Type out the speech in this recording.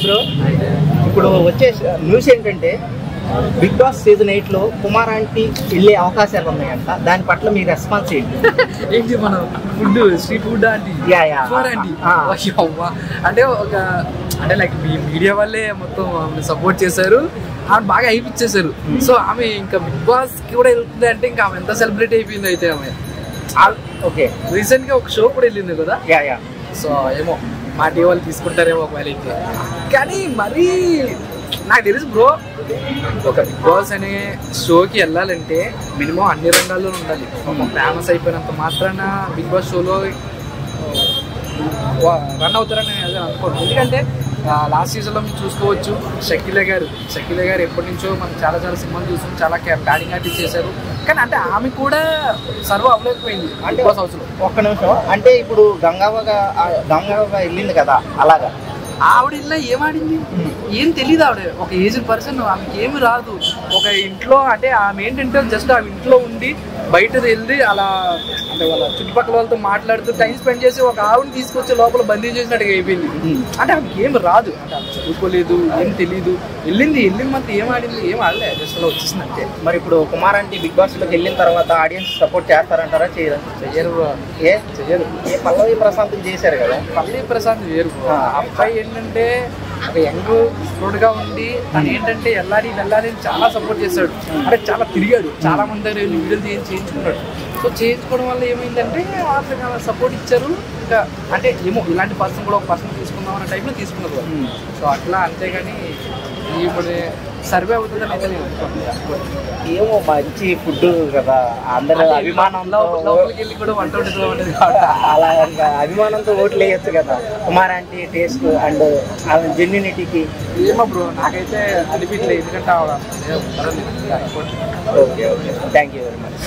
Bro ఇప్పుడు వచ్చే news ఏంటంటే బిగ్ బాస్ సీజన్ 8 లో కుమార్ ఆంటీ వెళ్ళే అవకాశాలు ఉన్నాయంట. దాని పట్ల మీ రెస్పాన్స్ ఏంటి? ఏంటి మన food street food aunty aunty అంటే ఒక అంటే లైక్ మీ మీడియా వాళ్ళే మొత్తం సపోర్ట్ చేశారు, ఆమె బాగా అయిపిచ్చేసారు. సో ఆమె ఇంకా బిగ్ బాస్ కి కూడా వెళ్తుంది అంటే ఇంకా ఆమె ఎంత సెలబ్రేట్ అయిపోయింది. అయితే ఆమె ఓకే రీసెంట్ గా ఒక షో కూడా వెళ్ళింది కదా. సో ఏమో మా టీ వాళ్ళు తీసుకుంటారేమో ఒకవేళ అయితే. కానీ మరీ నాకు తెలుసు బ్రో, ఒక బిగ్ బాస్ అనే షోకి వెళ్ళాలంటే మినిమం అన్ని రంగాల్లో ఉండాలి. ఫేమస్ అయిపోయినంత మాత్రాన బిగ్ బాస్ షోలో రన్ అవుతారని నేను అనుకోను. ఎందుకంటే లాస్ట్ సీజన్లో మీరు చూసుకోవచ్చు, షకీల గారు ఎప్పటి నుంచో మనం చాలా సినిమాలు చూసాం, చాలా బ్యాటింగ్ ఆర్టిస్ట్ చేశారు. కానీ అంటే ఆమె కూడా సర్వ్ అవ్వలేకపోయింది బిగ్ బాస్ హౌస్లో. ఒక్క నిమిషం, అంటే ఇప్పుడు గంగావగా వెళ్ళింది కదా, అలాగా ఆవిడ ఇలా ఏమాడింది ఏం తెలియదు. ఆవిడ ఒక ఏజ్డ్ పర్సన్, ఆమెకి ఏమి రాదు. ఒక ఇంట్లో అంటే ఆమె ఏంటంటే జస్ట్ ఆమె ఇంట్లో ఉండి బయట వెళ్ళి అలా అంటే వాళ్ళ చుట్టుపక్కల వాళ్ళతో మాట్లాడుతూ టైం స్పెండ్ చేసి ఒక ఆవిడని తీసుకొచ్చి లోపల బందీ చేసినట్టుగా అయిపోయింది. అంటే ఆమెకి ఏమి రాదు, అంటే ఆమె చదువుకోలేదు, ఏం తెలీదు. వెళ్ళింది మాత్రం ఏం ఆడింది, ఏం ఆడలే, జస్ట్ అలా వచ్చేసింది అంతే. మరి ఇప్పుడు కుమార్ ఆంటీ బిగ్ బాస్ లోకి వెళ్ళిన తర్వాత ఆడియన్స్ సపోర్ట్ చేస్తారంటారా? చెయ్యరు. ఏ పల్లవి ప్రశాంత్ చేశారు కదా. పల్లవి ప్రశాంత్ వేరు. అబ్బాయి ఏంటంటే ఒక యంగ్ స్టూడెంట్ గా ఉండి తను ఏంటంటే వెళ్ళాలి చాలా సపోర్ట్ చేశాడు. అంటే చాలా తిరిగాడు, చాలా మంది దగ్గర వీడియోలు చేయించుకున్నాడు. సో చేయించుకోవడం వల్ల ఏమైందంటే అతను సపోర్ట్ ఇచ్చారు. ఇంకా అంటే ఏమో ఇలాంటి పర్సన్ కూడా ఒక పర్సన్ తీసుకుందాం అనే టైంలో తీసుకున్నారు. సో అట్లా, అంతేగాని ఇప్పుడు సర్వే అవుతుందని అయితే నేను అనుకోండి. ఏమో మంచి ఫుడ్ కదా, అందరూ అభిమానంలో లోపలికి వెళ్ళి కూడా వంట వండుతుంది. అలా అభిమానంతో ఓట్లు వేయచ్చు కదా కుమార్ ఆంటీ టేస్ట్ అండ్ జెన్యూనిటీకి. ఏమో బ్రో, నాకైతే అనిపించలేదు. ఎందుకంటే okay thank you very much.